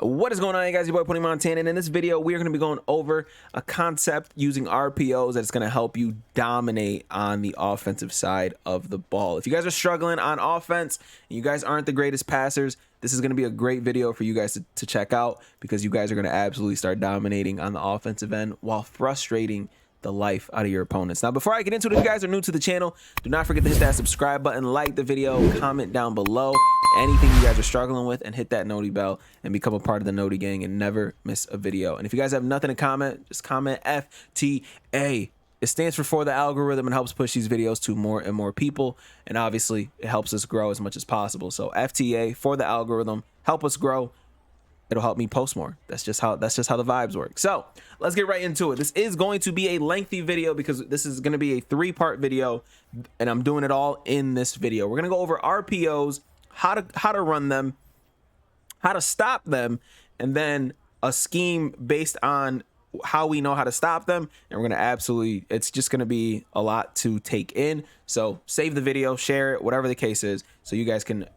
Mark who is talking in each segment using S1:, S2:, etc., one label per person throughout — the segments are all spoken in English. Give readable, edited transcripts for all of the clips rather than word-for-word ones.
S1: What is going on, you guys? Your boy Pony Montana, and in this video we are going to be going over a concept using RPOs that's going to help you dominate on the offensive side of the ball. If you guys are struggling on offense and you guys aren't the greatest passers, this is going to be a great video for you guys to check out, because you guys are going to absolutely start dominating on the offensive end while frustrating the life out of your opponents. Now, before I get into it, if you guys are new to the channel, do not forget to hit that subscribe button, like the video, comment down below anything you guys are struggling with, and hit that noti bell and become a part of the noti gang and never miss a video. And if you guys have nothing to comment, just comment FTA. It stands for the algorithm, and helps push these videos to more and more people, and obviously it helps us grow as much as possible. So FTA for the algorithm, help us grow. It'll help me post more. That's just how the vibes work. So let's get right into it. This is going to be a lengthy video because this is going to be a 3-part video, and I'm doing it all in this video. We're going to go over RPOs, how to run them, how to stop them, and then a scheme based on how we know how to stop them. And we're going to it's just going to be a lot to take in. So save the video, share it, whatever the case is, so you guys can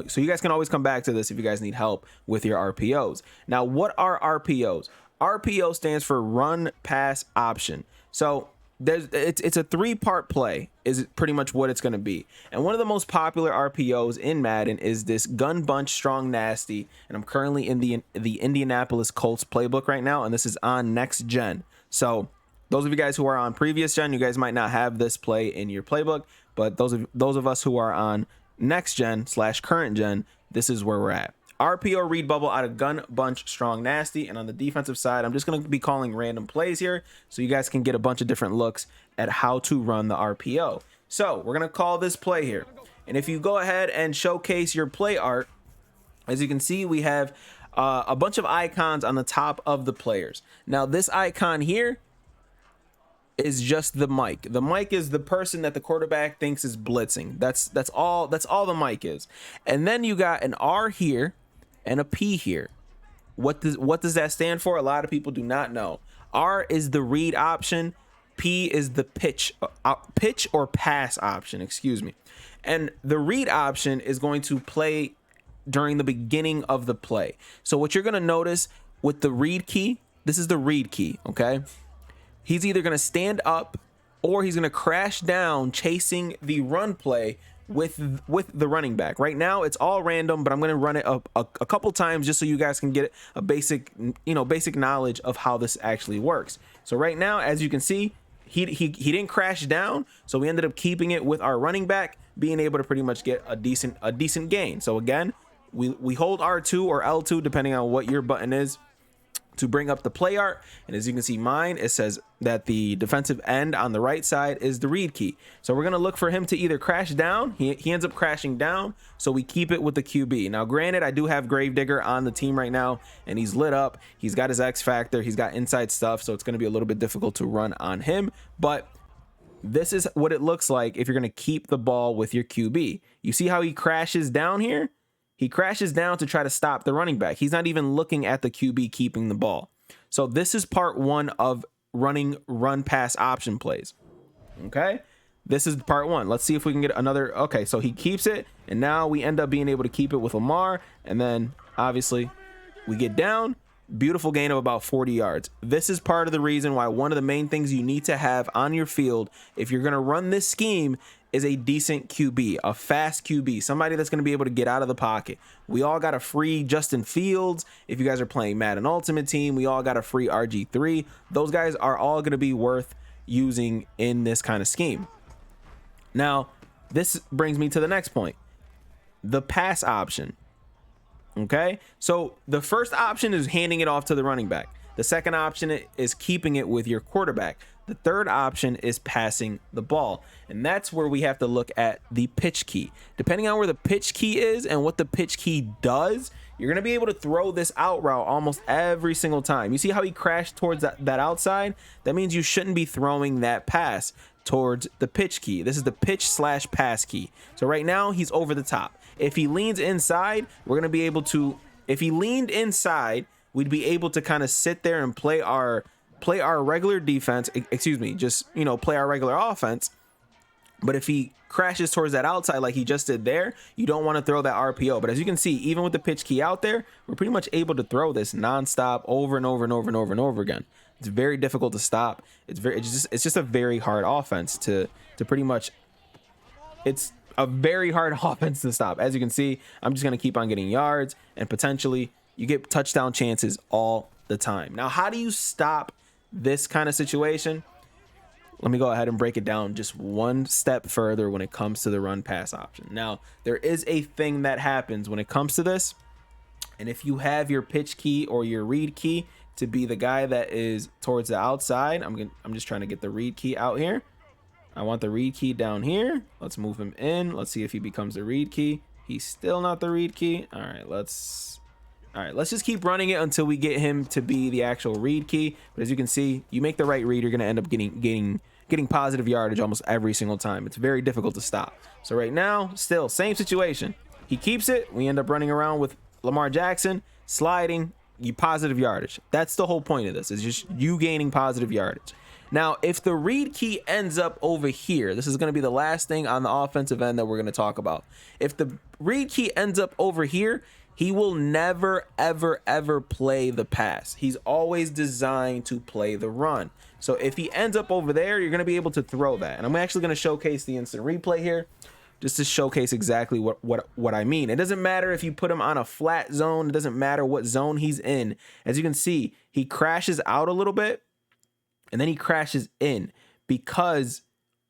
S1: so you guys can always come back to this if you guys need help with your RPOs. Now, what are RPOs? RPO stands for run pass option. So it's a 3-part play is pretty much what it's going to be. And one of the most popular RPOs in Madden is this gun bunch strong nasty, and I'm currently in the Indianapolis Colts playbook right now, and this is on next gen. So those of you guys who are on previous gen, you guys might not have this play in your playbook, but those of us who are on next gen / current gen, this is where we're at. RPO read bubble out of gun bunch strong nasty. And on the defensive side, I'm just going to be calling random plays here so you guys can get a bunch of different looks at how to run the RPO. So we're going to call this play here, and if you go ahead and showcase your play art, as you can see, we have a bunch of icons on the top of the players. Now, this icon here is just the mic. The mic is the person that the quarterback thinks is blitzing. That's all the mic is. And then you got an R here and a P here. What does that stand for? A lot of people do not know. R is the read option. P is the pitch or pass option, excuse me. And the read option is going to play during the beginning of the play. So what you're going to notice with the read key, this is the read key, okay? He's either going to stand up or he's going to crash down chasing the run play with the running back. Right now it's all random, but I'm going to run it a couple times just so you guys can get a basic knowledge of how this actually works. So right now, as you can see, he didn't crash down, so we ended up keeping it with our running back being able to pretty much get a decent gain. So again, we hold R2 or L2 depending on what your button is to bring up the play art. And as you can see, mine, it says that the defensive end on the right side is the read key. So we're going to look for him to either crash down. He ends up crashing down, so we keep it with the QB. Now, granted, I do have Gravedigger on the team right now, and he's lit up. He's got his X factor. He's got inside stuff, so it's going to be a little bit difficult to run on him. But this is what it looks like if you're going to keep the ball with your QB. You see how he crashes down here? He crashes down to try to stop the running back. He's not even looking at the QB keeping the ball. So this is part 1 of running run pass option plays. Okay, this is part 1. Let's see if we can get another. Okay, so he keeps it, and now we end up being able to keep it with Lamar, and then obviously we get down. Beautiful gain of about 40 yards. This is part of the reason why one of the main things you need to have on your field if you're going to run this scheme is a decent QB, a fast QB, somebody that's going to be able to get out of the pocket. We all got a free Justin Fields. If you guys are playing Madden Ultimate Team, we all got a free RG3. Those guys are all going to be worth using in this kind of scheme. Now, this brings me to the next point, the pass option. Okay, so the first option is handing it off to the running back. The second option is keeping it with your quarterback. The third option is passing the ball. And that's where we have to look at the pitch key. Depending on where the pitch key is and what the pitch key does, you're going to be able to throw this out route almost every single time. You see how he crashed towards that outside? That means you shouldn't be throwing that pass towards the pitch key. This is the pitch / pass key. So right now he's over the top. If he leans inside, we're going to be able to, if he leaned inside, we'd be able to kind of sit there and play our regular defense, excuse me, just, play our regular offense. But if he crashes towards that outside like he just did there, you don't want to throw that RPO. But as you can see, even with the pitch key out there, we're pretty much able to throw this nonstop over and over and over and over and over again. It's very difficult to stop. It's just a very hard offense to pretty much. It's a very hard offense to stop. As you can see, I'm just going to keep on getting yards, and potentially you get touchdown chances all the time. Now, how do you stop this kind of situation? Let me go ahead and break it down just one step further when it comes to the run pass option. Now, there is a thing that happens when it comes to this. And if you have your pitch key or your read key to be the guy that is towards the outside, I'm just trying to get the read key out here. I want the read key down here. Let's move him in. Let's see if he becomes the read key. He's still not the read key. All right, let's just keep running it until we get him to be the actual read key. But as you can see, you make the right read, you're going to end up getting positive yardage almost every single time. It's very difficult to stop. So right now, still same situation. He keeps it. We end up running around with Lamar Jackson, sliding, you positive yardage. That's the whole point of this, is just you gaining positive yardage. Now, if the read key ends up over here, this is going to be the last thing on the offensive end that we're going to talk about. If the read key ends up over here, he will never, ever, ever play the pass. He's always designed to play the run. So if he ends up over there, you're going to be able to throw that. And I'm actually going to showcase the instant replay here just to showcase exactly what I mean. It doesn't matter if you put him on a flat zone. It doesn't matter what zone he's in. As you can see, he crashes out a little bit and then he crashes in, because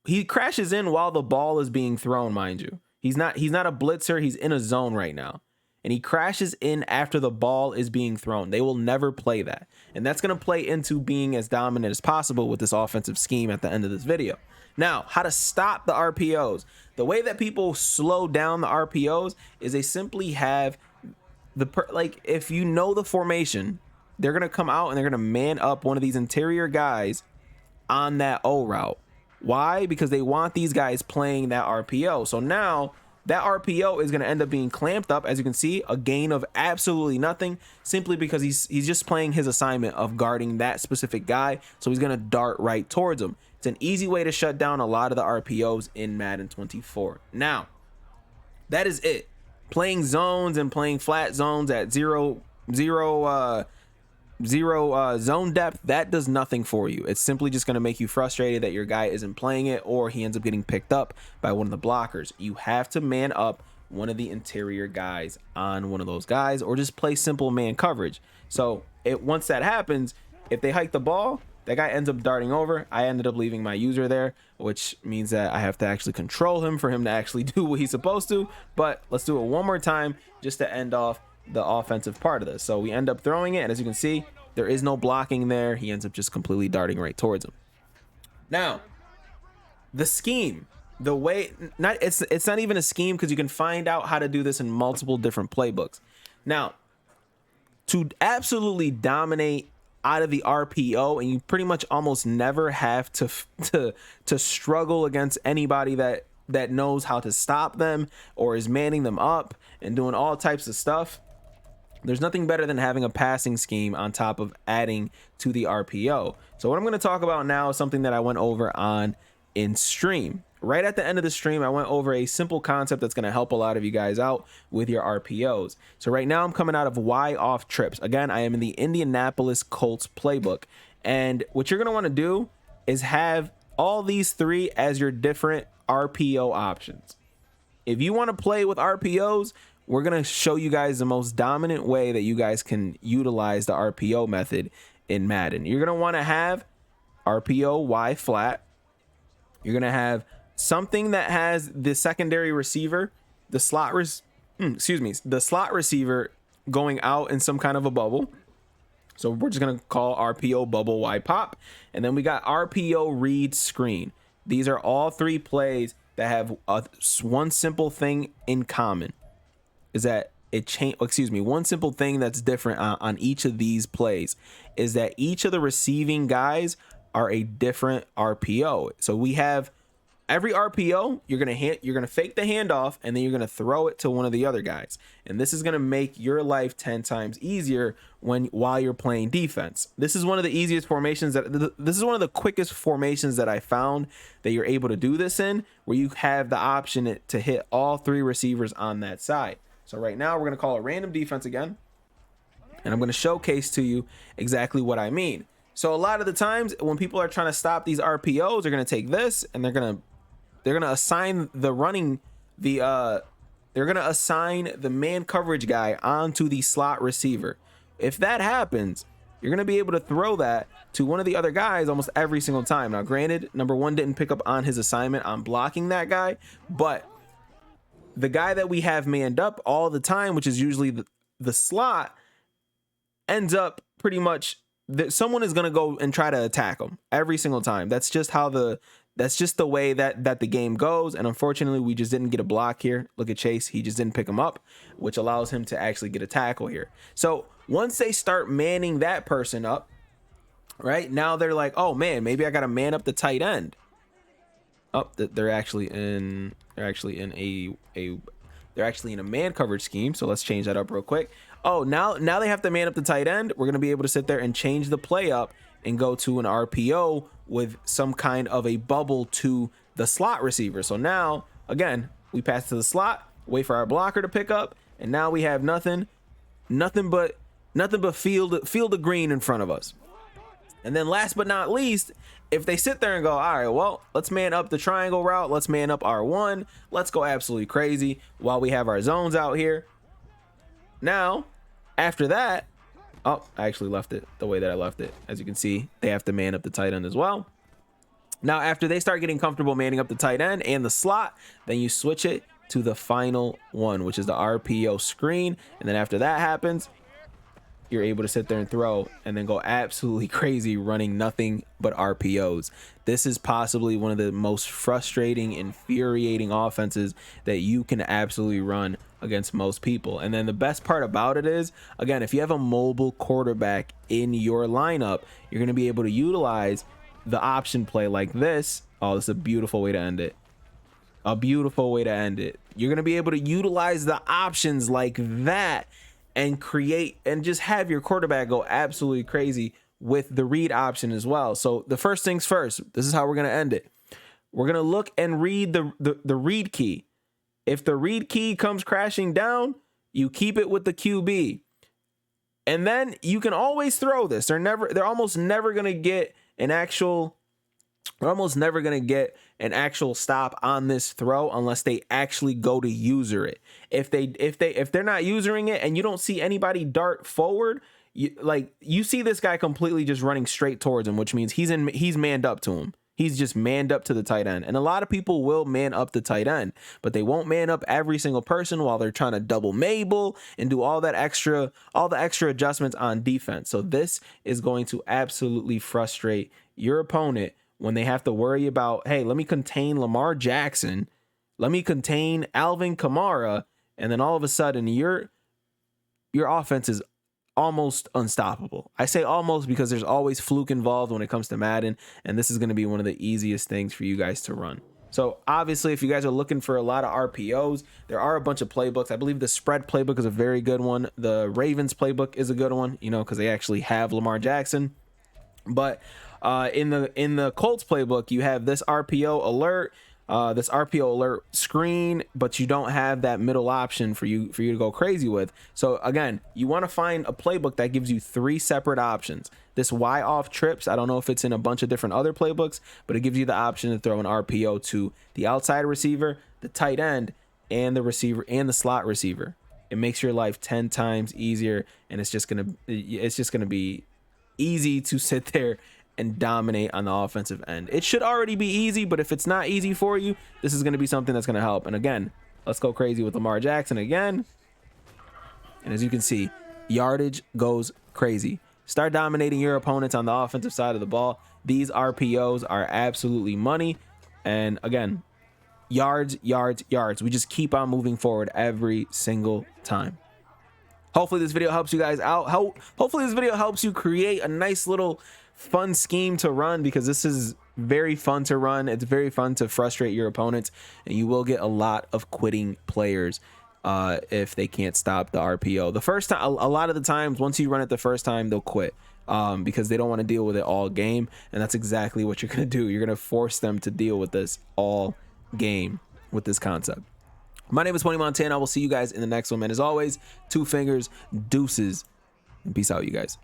S1: he crashes in while the ball is being thrown, mind you. He's not a blitzer. He's in a zone right now. And he crashes in after the ball is being thrown. They will never play that. And that's going to play into being as dominant as possible with this offensive scheme at the end of this video. Now, how to stop the RPOs. The way that people slow down the RPOs is they simply have if you know the formation, they're going to come out and they're going to man up one of these interior guys on that O route. Why? Because they want these guys playing that RPO. So now that RPO is going to end up being clamped up, as you can see, a gain of absolutely nothing, simply because he's just playing his assignment of guarding that specific guy. So he's going to dart right towards him. It's an easy way to shut down a lot of the RPOs in Madden 24. Now, that is it. Playing zones and playing flat zones at zero zone depth, that does nothing for you. It's simply just going to make you frustrated that your guy isn't playing it, or he ends up getting picked up by one of the blockers. You have to man up one of the interior guys on one of those guys, or just play simple man coverage. So once that happens, if they hike the ball, that guy ends up darting over. I ended up leaving my user there, which means that I have to actually control him for him to actually do what he's supposed to. But let's do it one more time just to end off the offensive part of this. So we end up throwing it, and as you can see, there is no blocking there. He ends up just completely darting right towards him. Now, the scheme, the way, it's not even a scheme, because you can find out how to do this in multiple different playbooks. Now, to absolutely dominate out of the RPO, and you pretty much almost never have to struggle against anybody that knows how to stop them or is manning them up and doing all types of stuff. There's nothing better than having a passing scheme on top of adding to the RPO. So what I'm going to talk about now is something that I went over on in stream. Right at the end of the stream, I went over a simple concept that's going to help a lot of you guys out with your RPOs. So right now I'm coming out of Y off trips. Again, I am in the Indianapolis Colts playbook. And what you're going to want to do is have all these three as your different RPO options. If you want to play with RPOs, we're going to show you guys the most dominant way that you guys can utilize the RPO method in Madden. You're going to want to have RPO Y flat. You're going to have something that has the secondary receiver, the slot receiver going out in some kind of a bubble. So we're just going to call RPO bubble Y pop. And then we got RPO read screen. These are all three plays that have one simple thing in common, is that one simple thing that's different on each of these plays is that each of the receiving guys are a different RPO. So we have every RPO, you're gonna fake the handoff, and then you're gonna throw it to one of the other guys, and this is gonna make your life 10 times easier while you're playing defense. This is one of the easiest formations this is one of the quickest formations that I found that you're able to do this in, where you have the option to hit all 3 receivers on that side. So right now we're gonna call a random defense again, and I'm gonna showcase to you exactly what I mean. So a lot of the times when people are trying to stop these RPOs, they're gonna take this and they're gonna assign the man coverage guy onto the slot receiver. If that happens, you're gonna be able to throw that to one of the other guys almost every single time. Now, granted, number 1 didn't pick up on his assignment on blocking that guy, but the guy that we have manned up all the time, which is usually the slot, ends up pretty much that someone is going to go and try to attack him every single time. That's just the way that the game goes. And unfortunately, we just didn't get a block here. Look at Chase. He just didn't pick him up, which allows him to actually get a tackle here. So once they start manning that person up, right now, they're like, oh man, maybe I got to man up the tight end. Oh, they're actually in a man coverage scheme. So let's change that up real quick. Oh, now they have to man up the tight end. We're going to be able to sit there and change the play up and go to an RPO with some kind of a bubble to the slot receiver. So now, again, we pass to the slot, wait for our blocker to pick up, and now we have nothing but field of green in front of us. And then last but not least, if they sit there and go, all right, well, let's man up the triangle route, let's man up R1, let's go absolutely crazy while we have our zones out here. Now, after that, oh, I actually left it the way that I left it. As you can see, they have to man up the tight end as well. Now, after they start getting comfortable manning up the tight end and the slot, then you switch it to the final one, which is the RPO screen. And then after that happens, you're able to sit there and throw and then go absolutely crazy running nothing but RPOs. This is possibly one of the most frustrating, infuriating offenses that you can absolutely run against most people. And then the best part about it is, again, if you have a mobile quarterback in your lineup, you're going to be able to utilize the option play like this. Oh, this is a beautiful way to end it. A beautiful way to end it. You're going to be able to utilize the options like that and create and just have your quarterback go absolutely crazy with the read option as well. So the first things first, this is how we're going to end it. We're going to look and read the read key. If the read key comes crashing down, you keep it with the QB. And then you can always throw this. They're almost never going to get an actual stop on this throw unless they actually go to user it. If they're not using it and you don't see anybody dart forward, you see this guy completely just running straight towards him, which means he's manned up to him. He's just manned up to the tight end. And a lot of people will man up the tight end, but they won't man up every single person while they're trying to double Mabel and do all the extra adjustments on defense. So this is going to absolutely frustrate your opponent when they have to worry about, hey, let me contain Lamar Jackson, let me contain Alvin Kamara, and then all of a sudden your offense is almost unstoppable. I say almost because there's always fluke involved when it comes to Madden, and this is going to be one of the easiest things for you guys to run. So obviously, if you guys are looking for a lot of RPOs, there are a bunch of playbooks. I believe the spread playbook is a very good one. The Ravens playbook is a good one, because they actually have Lamar Jackson. But in the Colts playbook, you have this RPO alert screen, but you don't have that middle option for you to go crazy with. So again, you want to find a playbook that gives you 3 separate options. This Y off trips, I don't know if it's in a bunch of different other playbooks, but it gives you the option to throw an RPO to the outside receiver, the tight end, and the receiver and the slot receiver. It makes your life 10 times easier, and it's just gonna be easy to sit there and dominate on the offensive end. It should already be easy, but if it's not easy for you, this is going to be something that's going to help. And again, let's go crazy with Lamar Jackson again. And as you can see, yardage goes crazy. Start dominating your opponents on the offensive side of the ball. These RPOs are absolutely money. And again, yards, yards, yards. We just keep on moving forward every single time. Hopefully this video helps you guys out. Hopefully this video helps you create a nice little fun scheme to run because this is very fun to run. It's very fun to frustrate your opponents, and you will get a lot of quitting players if they can't stop the RPO. The first time, a lot of the times, once you run it the first time, they'll quit because they don't want to deal with it all game, and that's exactly what you're going to do. You're going to force them to deal with this all game with this concept. My name is Tony Montana. I will see you guys in the next one, man. As always, 2 fingers, deuces, and peace out, you guys.